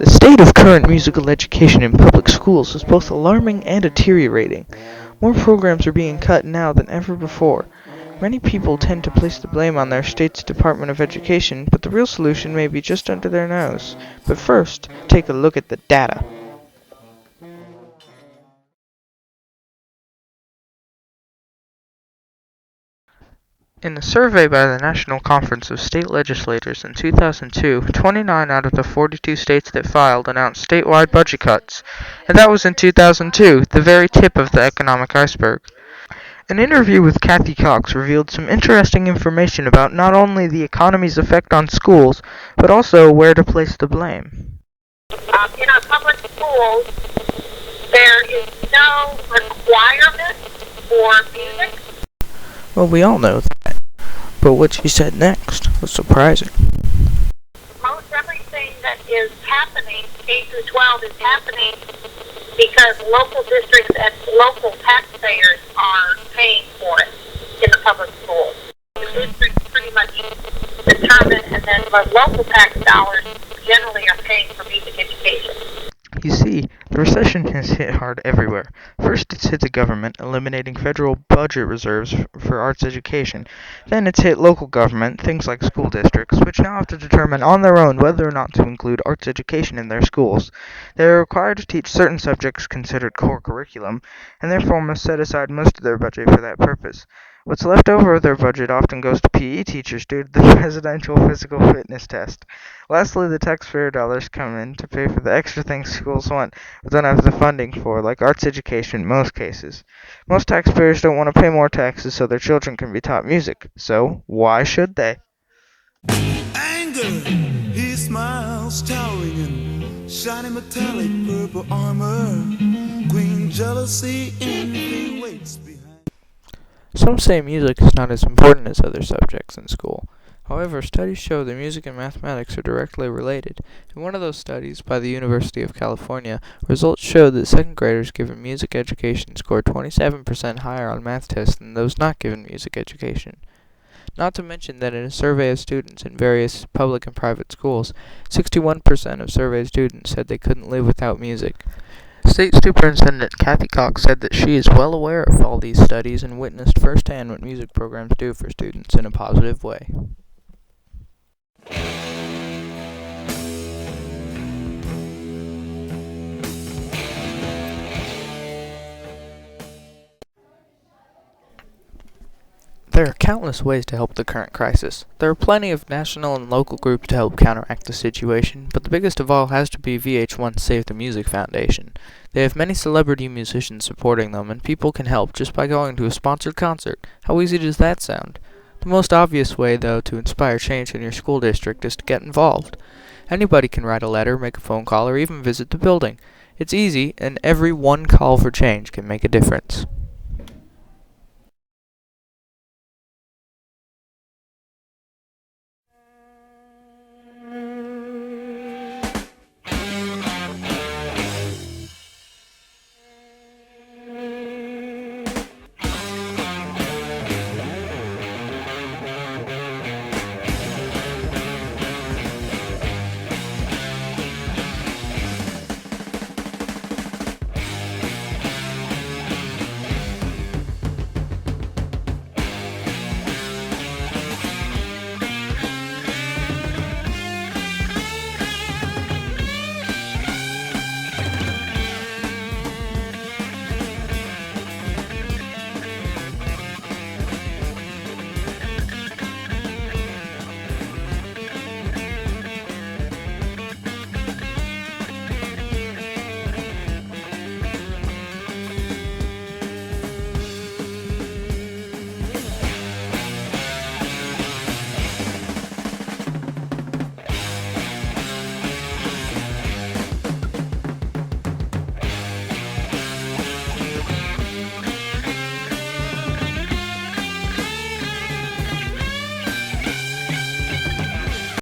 The state of current musical education in public schools is both alarming and deteriorating. More programs are being cut now than ever before. Many people tend to place the blame on their state's Department of Education, but the real solution may be just under their nose. But first, take a look at the data. In a survey by the National Conference of State Legislators in 2002, 29 out of the 42 states that filed announced statewide budget cuts, and that was in 2002, the very tip of the economic iceberg. An interview with Kathy Cox revealed some interesting information about not only the economy's effect on schools, but also where to place the blame. In our public schools, there is no requirement for music. Well, we all know that, but what she said next was surprising. Most everything that is happening, K through 12, is happening because local districts and local taxpayers are paying for it in the public schools. The districts pretty much determine, and then the local tax dollars generally are paying for music education. You see, the recession has hit hard everywhere. First, it's hit the government, eliminating federal budget reserves for arts education. Then it's hit local government, things like school districts, which now have to determine on their own whether or not to include arts education in their schools. They are required to teach certain subjects considered core curriculum, and therefore must set aside most of their budget for that purpose. What's left over of their budget often goes to PE teachers due to the presidential physical fitness test. Lastly, the taxpayer dollars come in to pay for the extra things schools want but don't have the funding for, like arts education in most cases. Most taxpayers don't want to pay more taxes so their children can be taught music. So, why should they? Anger, he smiles, towering in shiny metallic purple armor. Queen jealousy, envy waits behind. Some say music is not as important as other subjects in school. However, studies show that music and mathematics are directly related. In one of those studies, by the University of California, results showed that second graders given music education scored 27% higher on math tests than those not given music education. Not to mention that in a survey of students in various public and private schools, 61% of surveyed students said they couldn't live without music. State Superintendent Kathy Cox said that she is well aware of all these studies and witnessed firsthand what music programs do for students in a positive way. There are countless ways to help the current crisis. There are plenty of national and local groups to help counteract the situation, but the biggest of all has to be VH1's Save the Music Foundation. They have many celebrity musicians supporting them, and people can help just by going to a sponsored concert. How easy does that sound? The most obvious way, though, to inspire change in your school district is to get involved. Anybody can write a letter, make a phone call, or even visit the building. It's easy, and every one call for change can make a difference.